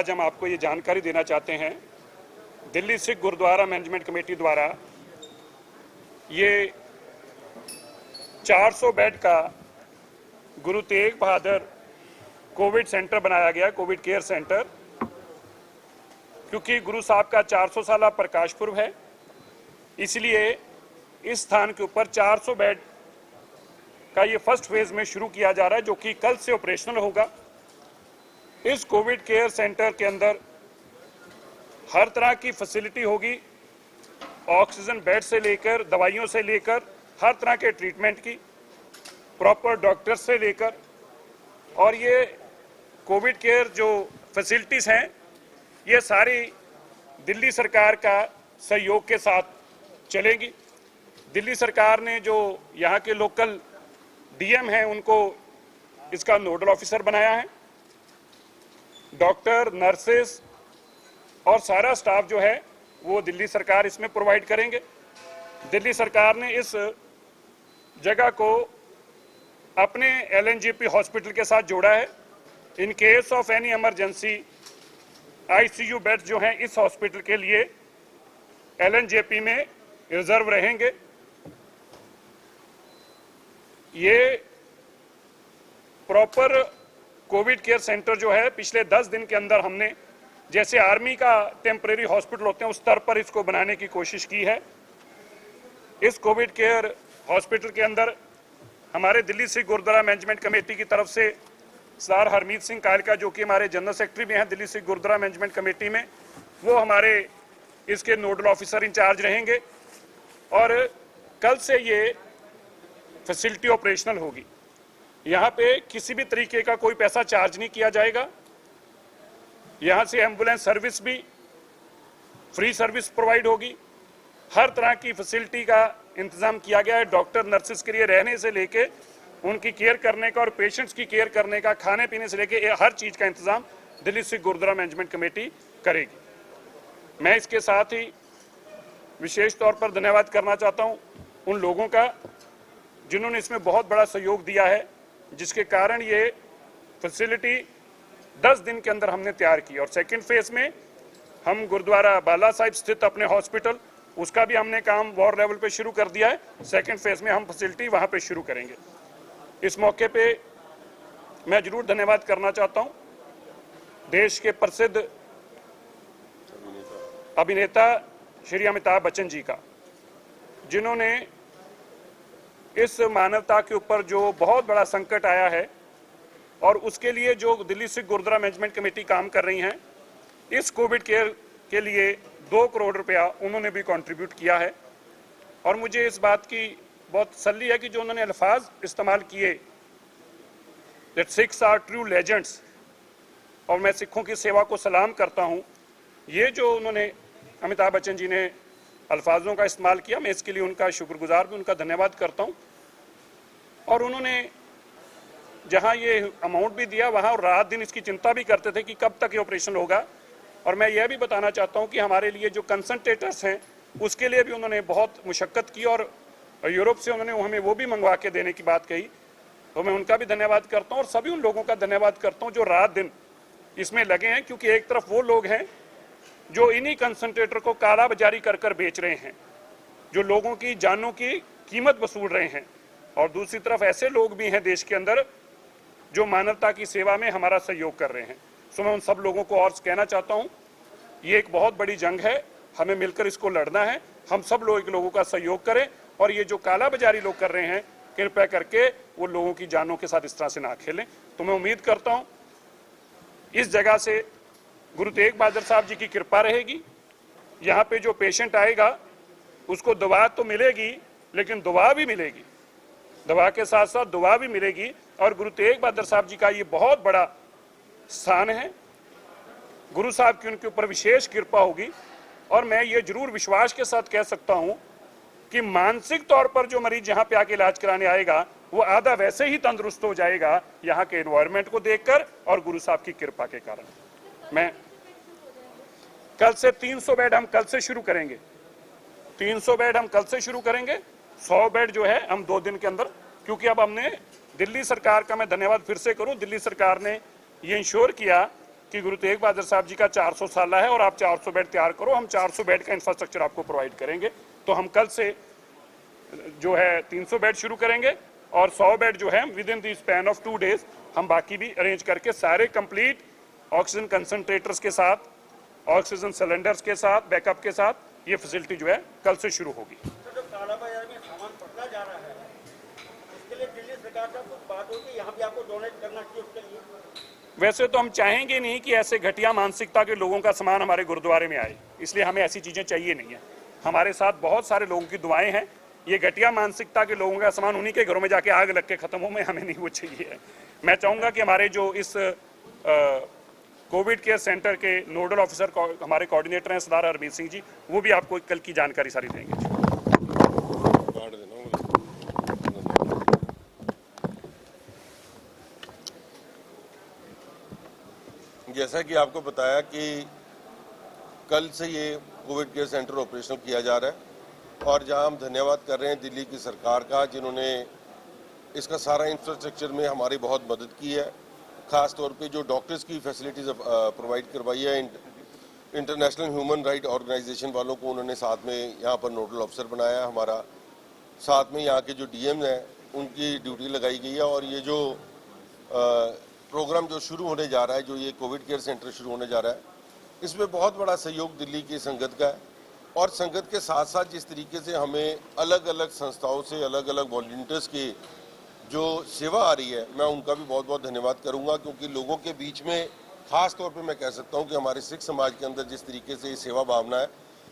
आज हम आपको ये जानकारी देना चाहते हैं, दिल्ली सिख गुरुद्वारा मैनेजमेंट कमेटी द्वारा ये 400 बेड का गुरु तेग बहादुर कोविड सेंटर बनाया गया, कोविड केयर सेंटर, क्योंकि गुरु साहब का 400 साला प्रकाश पुर्ब है, इसलिए इस स्थान के ऊपर 400 बेड का ये फर्स्ट फेज में शुरू किया जा रहा है, जो कि कल से ऑपरेशनल होगा। इस कोविड केयर सेंटर के अंदर हर तरह की फैसिलिटी होगी, ऑक्सीजन बेड से लेकर दवाइयों से लेकर हर तरह के ट्रीटमेंट की, प्रॉपर डॉक्टर्स से लेकर, और ये कोविड केयर जो फैसिलिटीज़ हैं ये सारी दिल्ली सरकार का सहयोग के साथ चलेगी। दिल्ली सरकार ने जो यहाँ के लोकल डीएम हैं उनको इसका नोडल ऑफिसर बनाया है। डॉक्टर, नर्सेस और सारा स्टाफ जो है वो दिल्ली सरकार इसमें प्रोवाइड करेंगे। दिल्ली सरकार ने इस जगह को अपने एलएनजेपी हॉस्पिटल के साथ जोड़ा है। In case of any emergency ICU beds जो हैं इस हॉस्पिटल के लिए एलएनजेपी में रिजर्व रहेंगे। ये प्रॉपर कोविड केयर सेंटर जो है पिछले 10 दिन के अंदर हमने, जैसे आर्मी का टेम्परेरी हॉस्पिटल होते हैं उस स्तर पर इसको बनाने की कोशिश की है। इस कोविड केयर हॉस्पिटल के अंदर हमारे दिल्ली सिख गुरुद्वारा मैनेजमेंट कमेटी की तरफ से सरदार हरमीत सिंह कालका, जो कि हमारे जनरल सेक्रेटरी भी हैं दिल्ली सिख गुरुद्वारा मैनेजमेंट कमेटी में, वो हमारे इसके नोडल ऑफिसर इंचार्ज रहेंगे और कल से ये फैसिलिटी ऑपरेशनल होगी। यहाँ पे किसी भी तरीके का कोई पैसा चार्ज नहीं किया जाएगा। यहाँ से एम्बुलेंस सर्विस भी फ्री सर्विस प्रोवाइड होगी। हर तरह की फैसिलिटी का इंतजाम किया गया है। डॉक्टर, नर्सेस के लिए रहने से लेके उनकी केयर करने का और पेशेंट्स की केयर करने का, खाने पीने से लेके हर चीज़ का इंतजाम दिल्ली सिख गुरुद्वारा मैनेजमेंट कमेटी करेगी। मैं इसके साथ ही विशेष तौर पर धन्यवाद करना चाहता हूँ उन लोगों का जिन्होंने इसमें बहुत बड़ा सहयोग दिया है, जिसके कारण ये फैसिलिटी 10 दिन के अंदर हमने तैयार की। और सेकंड फेज में हम गुरुद्वारा बाला साहिब स्थित अपने हॉस्पिटल, उसका भी हमने काम वॉर लेवल पे शुरू कर दिया है। सेकंड फेज में हम फैसिलिटी वहाँ पे शुरू करेंगे। इस मौके पे मैं जरूर धन्यवाद करना चाहता हूँ देश के प्रसिद्ध अभिनेता श्री अमिताभ बच्चन जी का, जिन्होंने इस मानवता के ऊपर जो बहुत बड़ा संकट आया है और उसके लिए जो दिल्ली सिख गुरुद्वारा मैनेजमेंट कमेटी काम कर रही हैं, इस कोविड केयर के लिए 2 करोड़ रुपया उन्होंने भी कंट्रीब्यूट किया है। और मुझे इस बात की बहुत तसल्ली है कि जो उन्होंने अल्फाज इस्तेमाल किए, that Sikhs are true legends, और मैं सिखों की सेवा को सलाम करता हूँ, ये जो उन्होंने अमिताभ बच्चन जी ने अल्फाजों का इस्तेमाल किया, मैं इसके लिए उनका शुक्रगुजार भी, उनका धन्यवाद करता हूँ। और उन्होंने जहाँ ये अमाउंट भी दिया वहाँ रात दिन इसकी चिंता भी करते थे कि कब तक ये ऑपरेशन होगा। और मैं यह भी बताना चाहता हूँ कि हमारे लिए जो कंसंट्रेटर्स हैं उसके लिए भी उन्होंने बहुत मुशक्क़त की और यूरोप से उन्होंने हमें वो भी मंगवा के देने की बात कही, तो मैं उनका भी धन्यवाद करता हूँ। और सभी उन लोगों का धन्यवाद करता हूँ जो रात दिन इसमें लगे हैं, क्योंकि एक तरफ वो लोग हैं जो इन्हीं कंसंट्रेटर को काला बाजारी कर कर बेच रहे हैं, जो लोगों की जानों की कीमत वसूल रहे हैं, और दूसरी तरफ ऐसे लोग भी हैं देश के अंदर जो मानवता की सेवा में हमारा सहयोग कर रहे हैं। सो मैं उन सब लोगों को और कहना चाहता हूँ, ये एक बहुत बड़ी जंग है, हमें मिलकर इसको लड़ना है। हम सब लोगों का सहयोग करें और ये जो काला बाजारी लोग कर रहे हैं, कृपया करके वो लोगों की जानों के साथ इस तरह से ना खेलें। तो मैं उम्मीद करता हूँ इस जगह से गुरु तेग बहादुर साहब जी की कृपा रहेगी। यहाँ पे जो पेशेंट आएगा उसको दवा तो मिलेगी, लेकिन दुआ भी मिलेगी, दवा के साथ साथ दुआ भी मिलेगी। और गुरु तेग बहादुर साहब जी का ये बहुत बड़ा स्थान है, गुरु साहब की उनके ऊपर विशेष कृपा होगी। और मैं ये जरूर विश्वास के साथ कह सकता हूँ कि मानसिक तौर पर जो मरीज यहाँ पे आके इलाज कराने आएगा वो आधा वैसे ही तंदुरुस्त हो जाएगा यहाँ के एनवायरनमेंट को देखकर और गुरु साहब की कृपा के कारण। मैं कल से 300 बेड हम कल से शुरू करेंगे, 300 बेड हम कल से शुरू करेंगे, 100 बेड जो है हम 2 दिन के अंदर, क्योंकि अब हमने दिल्ली सरकार का मैं धन्यवाद फिर से करूं, दिल्ली सरकार ने ये इंश्योर किया कि गुरु तेग बहादुर साहब जी का 400 साला है और आप 400 बेड तैयार करो, हम 400 बेड का इंफ्रास्ट्रक्चर आपको प्रोवाइड करेंगे। तो हम कल से जो है 300 बेड शुरू करेंगे और 100 बेड जो है with in the span of 2 days हम बाकी भी अरेंज करके सारे कंप्लीट ऑक्सीजन कंसंट्रेटर्स के साथ, ऑक्सीजन सिलेंडर्स के साथ, बैकअप के साथ ये फैसिलिटी जो है कल से शुरू होगी। जो काला बाजार में सामान पड़ता जा रहा है, इसके लिए दिल्ली सरकार से कुछ बात होगी, यहाँ भी आपको डोनेट करना चाहिए उसके लिए? वैसे तो हम चाहेंगे नहीं कि ऐसे घटिया मानसिकता के लोगों का सामान हमारे गुरुद्वारे में आए, इसलिए हमें ऐसी चीज़ें चाहिए नहीं है। हमारे साथ बहुत सारे लोगों की दुआएं हैं। ये घटिया मानसिकता के लोगों का सामान उन्हीं के घरों में जाके आग लग के खत्म हो, में हमें नहीं वो चाहिए है। मैं चाहूँगा कि हमारे जो इस कोविड केयर सेंटर के नोडल ऑफिसर हमारे कोऑर्डिनेटर हैं सरदार हरमीत सिंह जी, वो भी आपको कल की जानकारी सारी देंगे। जैसा कि आपको बताया कि कल से ये कोविड केयर सेंटर ऑपरेशनल किया जा रहा है और जहां हम धन्यवाद कर रहे हैं दिल्ली की सरकार का, जिन्होंने इसका सारा इंफ्रास्ट्रक्चर में हमारी बहुत मदद की है। ख़ास तौर पे जो डॉक्टर्स की फैसिलिटीज़ प्रोवाइड करवाई है, इंटरनेशनल ह्यूमन राइट ऑर्गेनाइजेशन वालों को उन्होंने साथ में यहाँ पर नोडल ऑफिसर बनाया हमारा, साथ में यहाँ के जो डीएम हैं उनकी ड्यूटी लगाई गई है। और ये जो प्रोग्राम जो शुरू होने जा रहा है, जो ये कोविड केयर सेंटर शुरू होने जा रहा है, इसमें बहुत बड़ा सहयोग दिल्ली की संगत का है। और संगत के साथ साथ जिस तरीके से हमें अलग अलग संस्थाओं से अलग अलग वॉलंटियर्स की जो सेवा आ रही है, मैं उनका भी बहुत बहुत धन्यवाद करूंगा, क्योंकि लोगों के बीच में खास तौर पे मैं कह सकता हूं कि हमारे सिख समाज के अंदर जिस तरीके से ये सेवा भावना है,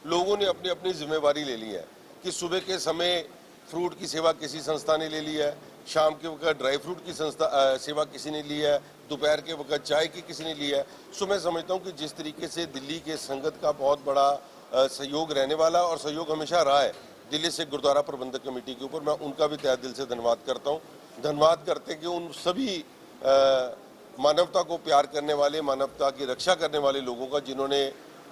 लोगों ने अपनी अपनी जिम्मेवारी ले ली है कि सुबह के समय फ्रूट की सेवा किसी संस्था ने ले ली है, शाम के वक्त ड्राई फ्रूट की सेवा किसी ने ली है, दोपहर के वक्त चाय की किसी ने ली है। सो मैं समझता हूँ कि जिस तरीके से दिल्ली के संगत का बहुत बड़ा सहयोग रहने वाला और सहयोग हमेशा रहा है दिल्ली से गुरुद्वारा प्रबंधक कमेटी के ऊपर, मैं उनका भी तहे दिल से धन्यवाद करता हूँ। धन्यवाद करते कि उन सभी मानवता को प्यार करने वाले, मानवता की रक्षा करने वाले लोगों का, जिन्होंने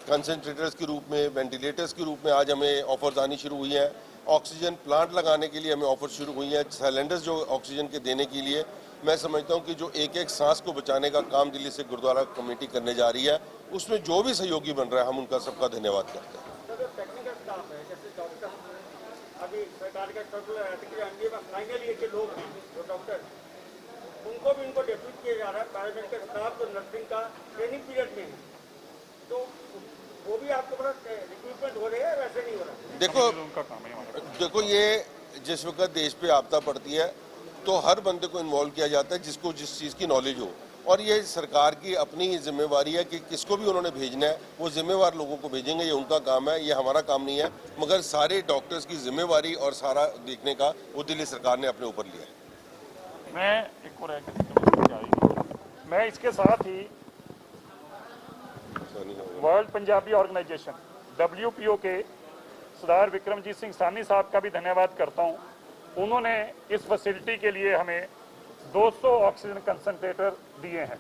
कंसंट्रेटर्स के रूप में, वेंटिलेटर्स के रूप में आज हमें ऑफर्स आनी शुरू हुई हैं, ऑक्सीजन प्लांट लगाने के लिए हमें ऑफर शुरू हुई हैं, सिलेंडर्स जो ऑक्सीजन के देने के लिए। मैं समझता हूँ कि जो एक एक सांस को बचाने का काम दिल्ली से गुरुद्वारा कमेटी करने जा रही है, उसमें जो भी सहयोगी बन रहा है हम उनका सबका धन्यवाद करते हैं। जो टेक्निकल स्टाफ है, जैसे डॉक्टर, अभी सरकार का फाइनली के लोग हैं जो डॉक्टर, उनको भी उनको डेप्यूट किया जा रहा है। पैरामेडिकल स्टाफ तो नर्सिंग का ट्रेनिंग पीरियड में है, तो वो भी आपके पास रिक्रूटमेंट हो रहे हैं, वैसे नहीं हो रहा? देखो, ये जिस वक्त देश पे आपदा पड़ती है तो हर बंदे को इन्वॉल्व किया जाता है जिसको जिस चीज़ की नॉलेज हो, और ये सरकार की अपनी जिम्मेवारी है कि किसको भी उन्होंने भेजना है वो जिम्मेवार लोगों को भेजेंगे, ये उनका काम है, ये हमारा काम नहीं है। मगर सारे डॉक्टर्स की जिम्मेवारी और सारा देखने का वो दिल्ली सरकार ने अपने ऊपर लिया है। मैं इसके साथ ही वर्ल्ड पंजाबी ऑर्गेनाइजेशन WPO के सरदार विक्रमजीत सिंह सानी साहब का भी धन्यवाद करता हूं। उन्होंने इस फैसिलिटी के लिए हमें 200 ऑक्सीजन कंसंट्रेटर दिए हैं।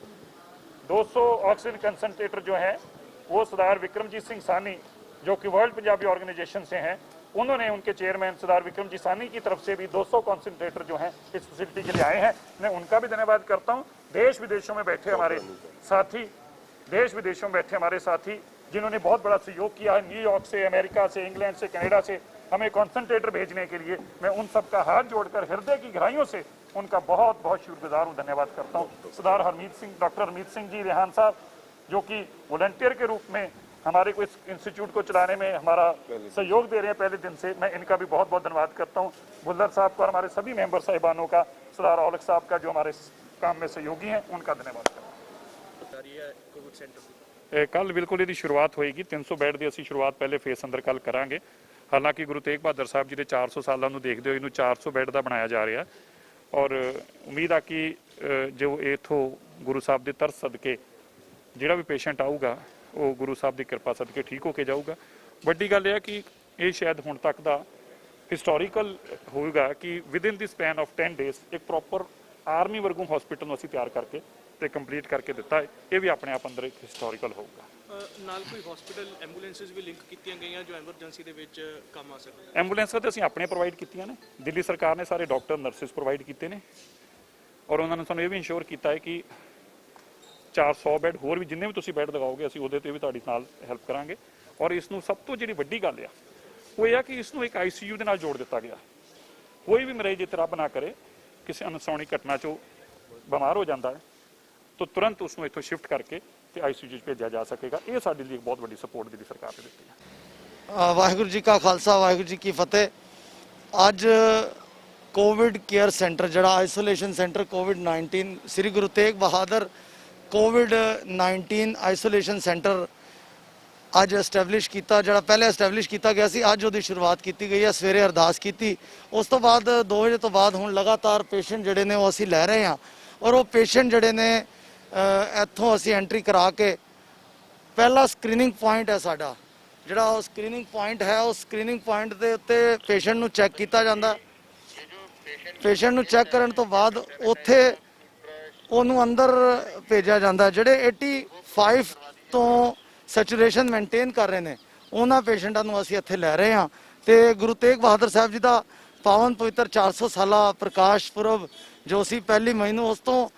200 ऑक्सीजन कंसंट्रेटर जो हैं वो सरदार विक्रमजीत सिंह सानी, जो कि वर्ल्ड पंजाबी ऑर्गेनाइजेशन से हैं, उन्होंने उनके चेयरमैन सरदार विक्रमजीत सानी की तरफ से भी 200 कंसंट्रेटर जो हैं इस फैसिलिटी के लिए आए हैं। मैं उनका भी धन्यवाद करता हूँ। देश विदेशों में बैठे हमारे साथी, जिन्होंने बहुत बड़ा सहयोग किया है, न्यूयॉर्क से, अमेरिका से, इंग्लैंड से, कनाडा से हमें कंसंट्रेटर भेजने के लिए, मैं उन सबका हाथ जोड़कर हृदय की गहराइयों से उनका बहुत बहुत शुक्रगुजार हूँ, धन्यवाद करता हूँ। सरदार हरमीत सिंह, डॉक्टर हरमीत सिंह जी रेहान साहब, जो कि वॉलंटियर के रूप में हमारे को इस इंस्टीट्यूट को चलाने में हमारा सहयोग दे रहे हैं पहले दिन से, मैं इनका भी बहुत बहुत धन्यवाद करता हूँ। बुल्लर साहब को और हमारे सभी मेंबर साहिबानों का, सरदार औलख साहब का जो हमारे काम में सहयोगी हैं, उनका धन्यवाद करता हूँ। कल बिल्कुल इसकी शुरुआत होएगी। 300 ਬੈੱਡ ਦੀ ਅਸੀਂ ਸ਼ੁਰੂਆਤ ਪਹਿਲੇ ਫੇਸ ਅੰਦਰ ਕੱਲ ਕਰਾਂਗੇ। ਹਾਲਾਂਕਿ ਗੁਰੂ ਤੇਗ ਬਹਾਦਰ ਸਾਹਿਬ ਜੀ ਦੇ 400 ਸਾਲਾਂ ਨੂੰ ਦੇਖਦੇ ਹੋਏ ਇਹਨੂੰ 400 ਬੈੱਡ ਦਾ ਬਣਾਇਆ ਜਾ ਰਿਹਾ ਔਰ ਉਮੀਦ ਆ ਕਿ ਜੋ ਇਥੋਂ ਗੁਰੂ ਸਾਹਿਬ ਦੇ ਤਰਸ ਸਦਕੇ ਜਿਹੜਾ ਵੀ ਪੇਸ਼ੈਂਟ ਆਊਗਾ ਉਹ ਗੁਰੂ ਸਾਹਿਬ ਦੀ ਕਿਰਪਾ ਸਦਕੇ ਠੀਕ ਹੋ ਕੇ ਜਾਊਗਾ। ਵੱਡੀ ਗੱਲ ਇਹ ਹੈ ਕਿ ਇਹ ਸ਼ਾਇਦ ਹੁਣ ਤੱਕ ਦਾ ਹਿਸਟੋਰੀਕਲ ਹੋਊਗਾ ਕਿ within the span of 10 days ਇੱਕ ਪ੍ਰੋਪਰ ਆਰਮੀ ਵਰਗੂ ਹਸਪੀਟਲ ਨੂੰ ਅਸੀਂ ਤਿਆਰ ਕਰਕੇ ਤੇ ਕੰਪਲੀਟ ਕਰਕੇ ਦਿੱਤਾ ਹੈ। ਇਹ ਵੀ ਆਪਣੇ ਆਪ ਅੰਦਰ ਇੱਕ ਹਿਸਟੋਰੀਕਲ ਹੋਊਗਾ। ਨਾਲ ਕੋਈ ਹਸਪੀਟਲ ਐਂਬੂਲੈਂਸਸ ਵੀ ਲਿੰਕ ਕੀਤੀਆਂ ਗਈਆਂ ਜੋ ਐਮਰਜੈਂਸੀ ਦੇ ਵਿੱਚ ਕੰਮ ਆ ਸਕਣ। ਐਂਬੂਲੈਂਸਾਂ ਤੇ ਅਸੀਂ ਆਪਣੇ ਪ੍ਰੋਵਾਈਡ ਕੀਤੀਆਂ ਨੇ, ਦਿੱਲੀ ਸਰਕਾਰ ਨੇ ਸਾਰੇ ਡਾਕਟਰ ਨਰਸਿਸ ਪ੍ਰੋਵਾਈਡ ਕੀਤੇ ਨੇ ਔਰ ਉਹਨਾਂ ਨੇ ਸਾਨੂੰ ਇਹ ਵੀ ਇੰਸ਼ੋਰ ਕੀਤਾ ਹੈ ਕਿ 400 ਬੈੱਡ ਹੋਰ ਵੀ ਜਿੰਨੇ ਵੀ ਤੁਸੀਂ ਬੈੱਡ ਲਗਾਓਗੇ ਅਸੀਂ ਉਹਦੇ ਤੇ ਵੀ ਤੁਹਾਡੀ ਨਾਲ ਹੈਲਪ ਕਰਾਂਗੇ। ਔਰ ਇਸ ਨੂੰ ਸਭ ਤੋਂ ਜਿਹੜੀ ਵੱਡੀ ਗੱਲ ਆ ਉਹ ਇਹ ਆ ਕਿ ਇਸ ਨੂੰ ਇੱਕ ICU ਦੇ ਨਾਲ ਜੋੜ ਦਿੱਤਾ ਗਿਆ। ਕੋਈ ਵੀ ਮਰੀਜ਼ ਜੇ ਰੱਬ ਨਾ ਕਰੇ ਕਿਸੇ ਅਨਸੌਣੀ ਘਟਨਾ 'ਚੋਂ ਬਿਮਾਰ ਹੋ ਜਾਂਦਾ ਹੈ ਤਾਂ ਤੁਰੰਤ ਉਸ ਨੂੰ ਇੱਥੋਂ ਸ਼ਿਫਟ ਕਰਕੇ ਤੇ ICU 'ਚ ਭੇਜਿਆ ਜਾ ਸਕੇਗਾ। ਇਹ ਸਾਡੇ ਲਈ ਇੱਕ ਬਹੁਤ ਵੱਡੀ ਸਪੋਰਟ ਦਿੱਲੀ ਸਰਕਾਰ ਨੇ ਦਿੱਤੀ ਹੈ। ਵਾਹਿਗੁਰੂ ਜੀ ਕਾ ਖਾਲਸਾ ਵਾਹਿਗੁਰੂ ਜੀ ਕੀ ਫਤਿਹ। ਅੱਜ ਕੋਵਿਡ ਕੇਅਰ ਸੈਂਟਰ ਜਿਹੜਾ ਆਈਸੋਲੇਸ਼ਨ ਸੈਂਟਰ ਕੋਵਿਡ-19 ਸ੍ਰੀ ਗੁਰੂ ਤੇਗ ਬਹਾਦਰ ਕੋਵਿਡ-19 ਆਈਸੋਲੇਸ਼ਨ ਸੈਂਟਰ ਅੱਜ ਐਸਟੈਬਲਿਸ਼ ਕੀਤਾ, ਜਿਹੜਾ ਪਹਿਲੇ ਐਸਟੈਬਲਿਸ਼ ਕੀਤਾ ਗਿਆ ਸੀ। ਅੱਜ ਉਹਦੀ ਸ਼ੁਰੂਆਤ ਕੀਤੀ ਗਈ ਹੈ। ਸਵੇਰੇ ਅਰਦਾਸ ਕੀਤੀ, ਉਸ ਤੋਂ ਬਾਅਦ 2 ਵਜੇ ਤੋਂ ਬਾਅਦ ਹੁਣ ਲਗਾਤਾਰ ਪੇਸ਼ੈਂਟ ਜਿਹੜੇ ਨੇ ਉਹ ਅਸੀਂ ਲੈ ਰਹੇ ਹਾਂ। ਔਰ ਉਹ ਪੇਸ਼ੈਂਟ ਜਿਹੜੇ ਨੇ ਇੱਥੋਂ ਅਸੀਂ ਐਂਟਰੀ ਕਰਾ ਕੇ ਪਹਿਲਾ ਸਕਰੀਨਿੰਗ ਪੁਆਇੰਟ ਹੈ ਸਾਡਾ, ਜਿਹੜਾ ਉਹ ਸਕਰੀਨਿੰਗ ਪੁਆਇੰਟ ਹੈ, ਉਹ ਸਕਰੀਨਿੰਗ ਪੁਆਇੰਟ ਦੇ ਉੱਤੇ ਪੇਸ਼ੈਂਟ ਨੂੰ ਚੈੱਕ ਕੀਤਾ ਜਾਂਦਾ। ਪੇਸ਼ੈਂਟ ਨੂੰ ਚੈੱਕ ਕਰਨ ਤੋਂ ਬਾਅਦ ਉੱਥੇ ਉਹਨੂੰ ਅੰਦਰ ਭੇਜਿਆ ਜਾਂਦਾ। ਜਿਹੜੇ 85 ਤੋਂ ਸੈਚੂਰੇਸ਼ਨ ਮੇਨਟੇਨ ਕਰ ਰਹੇ ਨੇ ਉਹਨਾਂ ਪੇਸ਼ੈਂਟਾਂ ਨੂੰ ਅਸੀਂ ਇੱਥੇ ਲੈ ਰਹੇ ਹਾਂ। ਤੇ ਗੁਰੂ ਤੇਗ ਬਹਾਦਰ ਸਾਹਿਬ ਜੀ ਦਾ ਪਾਵਨ ਪਵਿੱਤਰ 400 ਸਾਲਾ ਪ੍ਰਕਾਸ਼ ਪੁਰਬ ਜੋ ਸੀ 1 ਮਈ ਨੂੰ, ਉਸ ਤੋਂ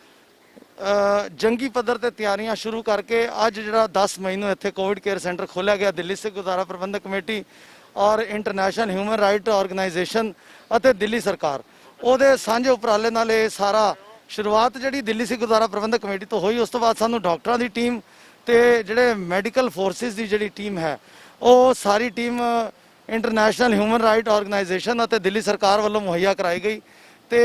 ਜੰਗੀ ਪੱਧਰ ਤੇ ਤਿਆਰੀਆਂ ਸ਼ੁਰੂ ਕਰਕੇ ਅੱਜ ਜਿਹੜਾ 10 ਮਈ ਨੂੰ ਇੱਥੇ ਕੋਵਿਡ ਕੇਅਰ ਸੈਂਟਰ ਖੋਲ੍ਹਿਆ ਗਿਆ। ਦਿੱਲੀ ਸਿੱਖ ਗੁਰਦੁਆਰਾ ਪ੍ਰਬੰਧਕ ਕਮੇਟੀ ਔਰ ਇੰਟਰਨੈਸ਼ਨਲ ਹਿਊਮਨ ਰਾਈਟ ਆਰਗੇਨਾਈਜੇਸ਼ਨ ਅਤੇ ਦਿੱਲੀ ਸਰਕਾਰ ਉਹਦੇ ਸਾਂਝੇ ਉਪਰਾਲੇ ਨਾਲ ਇਹ ਸਾਰਾ ਸ਼ੁਰੂਆਤ ਜਿਹੜੀ ਦਿੱਲੀ ਸਿੱਖ ਗੁਰਦੁਆਰਾ ਪ੍ਰਬੰਧਕ ਕਮੇਟੀ ਤੋਂ ਹੋਈ। ਉਸ ਤੋਂ ਬਾਅਦ ਸਾਨੂੰ ਡਾਕਟਰਾਂ ਦੀ ਟੀਮ ਤੇ ਜਿਹੜੇ ਮੈਡੀਕਲ ਫੋਰਸਿਸ ਦੀ ਜਿਹੜੀ ਟੀਮ ਹੈ ਉਹ ਸਾਰੀ team international human right organization ਅਤੇ ਦਿੱਲੀ ਸਰਕਾਰ ਵੱਲੋਂ ਮੁਹੱਈਆ ਕਰਾਈ ਗਈ ਤੇ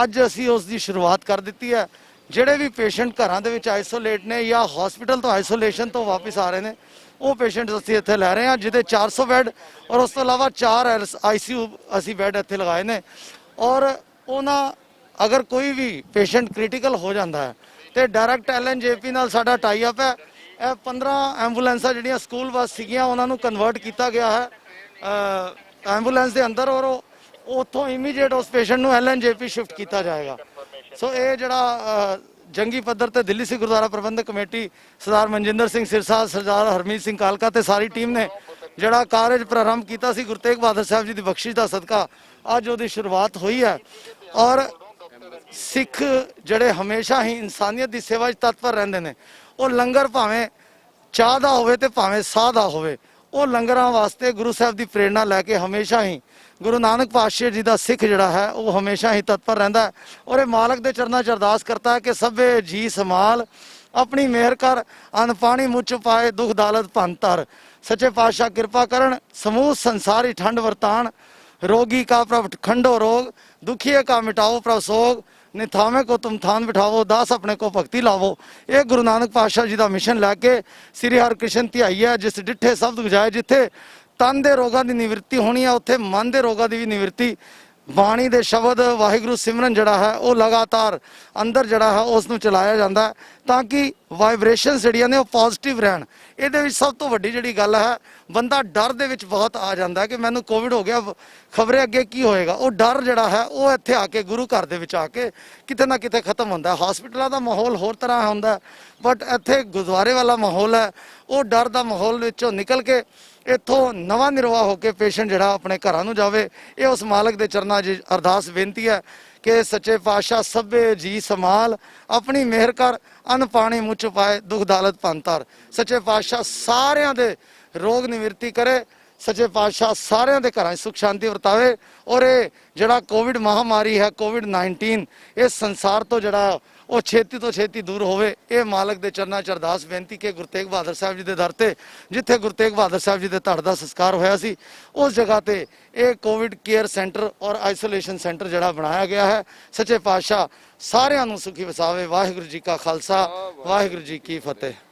ਅੱਜ ਅਸੀਂ ਉਸ ਦੀ ਸ਼ੁਰੂਆਤ ਕਰ ਦਿੱਤੀ ਹੈ। ਜਿਹੜੇ ਵੀ ਪੇਸ਼ੈਂਟ ਘਰਾਂ ਦੇ ਵਿੱਚ ਆਈਸੋਲੇਟ ਨੇ ਜਾਂ ਹਸਪੀਟਲ ਤੋਂ ਆਈਸੋਲੇਸ਼ਨ ਤੋਂ ਵਾਪਸ ਆ ਰਹੇ ਨੇ ਉਹ ਪੇਸ਼ੈਂਟ ਅਸੀਂ ਇੱਥੇ ਲੈ ਰਹੇ ਹਾਂ, ਜਿਹਦੇ 400 ਬੈੱਡ ਔਰ ਉਸ ਤੋਂ ਇਲਾਵਾ 4 ICU ਅਸੀਂ ਬੈੱਡ ਇੱਥੇ ਲਗਾਏ ਨੇ। ਔਰ ਉਹਨਾਂ ਅਗਰ ਕੋਈ ਵੀ ਪੇਸ਼ੈਂਟ ਕ੍ਰਿਟੀਕਲ ਹੋ ਜਾਂਦਾ ਹੈ ਤੇ ਡਾਇਰੈਕਟ LNJP ਨਾਲ ਸਾਡਾ ਟਾਈ ਅਪ ਹੈ। ਇਹ 15 ਐਂਬੂਲੈਂਸਾਂ ਜਿਹੜੀਆਂ ਸਕੂਲ ਬੱਸ ਸੀਗੀਆਂ ਉਹਨਾਂ ਨੂੰ ਕਨਵਰਟ ਕੀਤਾ ਗਿਆ ਹੈ ਐਂਬੂਲੈਂਸ ਦੇ ਅੰਦਰ, ਔਰ ਉੱਥੋਂ ਇਮੀਡੀਏਟ ਉਸ ਪੇਸ਼ੈਂਟ ਨੂੰ LNJP ਸ਼ਿਫਟ ਕੀਤਾ ਜਾਏਗਾ। ਸੋ ਇਹ ਜਿਹੜਾ ਜੰਗੀ ਪੱਧਰ ਤੇ ਦਿੱਲੀ ਸਿੱਖ ਗੁਰਦੁਆਰਾ ਪ੍ਰਬੰਧਕ ਕਮੇਟੀ ਸਰਦਾਰ ਮਨਜਿੰਦਰ ਸਿੰਘ ਸਿਰਸਾ, ਸਰਦਾਰ ਹਰਮੀਤ ਸਿੰਘ ਕਾਲਕਾ ਤੇ ਸਾਰੀ ਟੀਮ ਨੇ ਜਿਹੜਾ ਕਾਰਜ ਪ੍ਰਾਰੰਭ ਕੀਤਾ ਸੀ ਗੁਰੂ ਤੇਗ ਬਹਾਦਰ ਸਾਹਿਬ ਜੀ ਦੀ ਬਖਸ਼ਿਸ਼ ਦਾ ਸਦਕਾ ਅੱਜ ਉਹਦੀ ਸ਼ੁਰੂਆਤ ਹੋਈ ਹੈ। ਔਰ ਸਿੱਖ ਜਿਹੜੇ ਹਮੇਸ਼ਾ ਹੀ ਇਨਸਾਨੀਅਤ ਦੀ ਸੇਵਾ 'ਚ ਤਤਪਰ ਰਹਿੰਦੇ ਨੇ, ਉਹ ਲੰਗਰ ਭਾਵੇਂ ਚਾਹ ਦਾ ਹੋਵੇ ਤੇ ਭਾਵੇਂ ਸਾਹ ਦਾ ਹੋਵੇ, ਉਹ ਲੰਗਰਾਂ ਵਾਸਤੇ ਗੁਰੂ ਸਾਹਿਬ ਦੀ ਪ੍ਰੇਰਣਾ ਲੈ ਕੇ ਹਮੇਸ਼ਾ ਹੀ ਗੁਰੂ ਨਾਨਕ ਪਾਤਸ਼ਾਹ ਜੀ ਦਾ ਸਿੱਖ ਜਿਹੜਾ ਹੈ ਉਹ ਹਮੇਸ਼ਾ ਹੀ ਤਤਪਰ ਰਹਿੰਦਾ ਹੈ। ਔਰ ਇਹ ਮਾਲਕ ਦੇ ਚਰਨਾਂ 'ਚ ਅਰਦਾਸ ਕਰਤਾ ਹੈ ਕਿ ਸਭੇ ਜੀ ਸੰਭਾਲ ਆਪਣੀ ਮਿਹਰ ਕਰ, ਅੰਨ ਪਾਣੀ ਮੁੱਚ ਪਾਏ, ਦੁੱਖ ਦਾਲਤ ਭੰਨ ਧਰ। ਸੱਚੇ ਪਾਤਸ਼ਾਹ ਕਿਰਪਾ ਕਰਨ, ਸਮੂਹ ਸੰਸਾਰੀ ਠੰਡ ਵਰਤਾਨ, रोगी का प्रभ खंडो रोग, दुखिए का मिटाओ प्रभ सोग, निथावे को तुम थान बिठावो, दास अपने को भक्ति लावो। ये गुरु नानक पातशाह जी का मिशन लैके श्री हरकृष्ण ध्याई है, जिस डिठे शब्द गुजाए, जिथे तन के रोगों की निवृत्ति होनी है उत्थे मन के रोगों की भी निवृत्ति। बाणी दे शब्द वाहिगुरु सिमरन जड़ा है वो लगातार अंदर जड़ा है उसनूं चलाया जाता है ताकि वाइब्रेशन जड़ियां ने पॉजिटिव रहन। ये सब तो वड्डी जिहड़ी गल है, बंदा डर दे विच बहुत आ जाता है कि मैनूं कोविड हो गया, खबरें अगे की होएगा। वो डर जड़ा है वो इत्थे आके गुरु घर दे विच आके किते ना किते खत्म होंदा है। हॉस्पिटलों का माहौल होर तरह होंदा है, बट इत्थे गुरुद्वारे वाला माहौल है, वो डर का माहौल विचों निकल के इत्थों नवा निर्वाह होकर पेशेंट जड़ा अपने घरां नूं जावे। ये उस मालक दे चरनां 'च अरदास बेनती है कि सच्चे पातशाह सभे जी संभाल अपनी मेहर कर, अन्न पानी मुँह च पाए, दुख दालत भंन धर। सच्चे पातशाह सारियां दे रोग निवृत्ति करे, सच्चे पातशाह सारियां दे घरां 'च सुख शांति वरतावे। और ये जड़ा कोविड महामारी है कोविड-19 इस संसार तो जड़ा वो छेती तो छेती दूर होवे। ये मालक दे चरनां 'च अरदास बेनती कि गुरु तेग बहादुर साहब जी दे दर ते जिथे गुरु तेग बहादुर साहब जी दे धड़ दा संस्कार होया सी उस जगह ते ये कोविड केयर सेंटर और आइसोलेशन सेंटर जड़ा बनाया गया है। सच्चे पातशाह सारियां नूं सुखी वसावे। वाहिगुरू जी का खालसा, वाहिगुरू जी की फतेह।